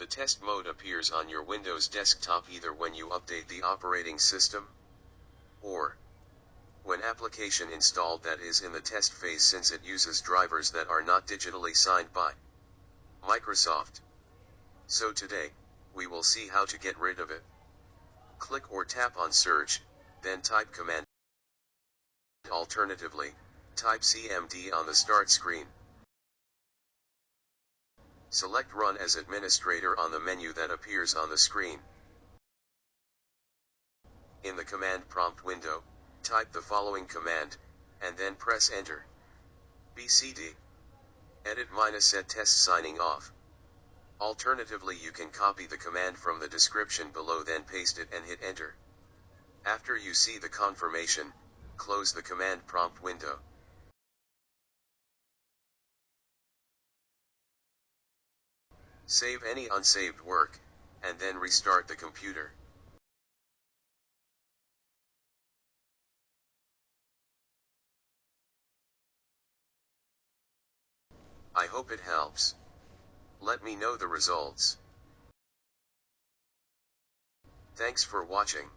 The test mode appears on your Windows desktop either when you update the operating system, or when application installed that is in the test phase, since it uses drivers that are not digitally signed by Microsoft. So today, we will see how to get rid of it. Click or tap on search, then type command. Alternatively, type CMD on the start screen. Select Run as Administrator on the menu that appears on the screen. In the command prompt window, type the following command, and then press Enter. BCD. Edit-set test signing off. Alternatively, you can copy the command from the description below, then paste it and hit Enter. After you see the confirmation, close the command prompt window. Save any unsaved work, and then restart the computer. I hope it helps. Let me know the results. Thanks for watching.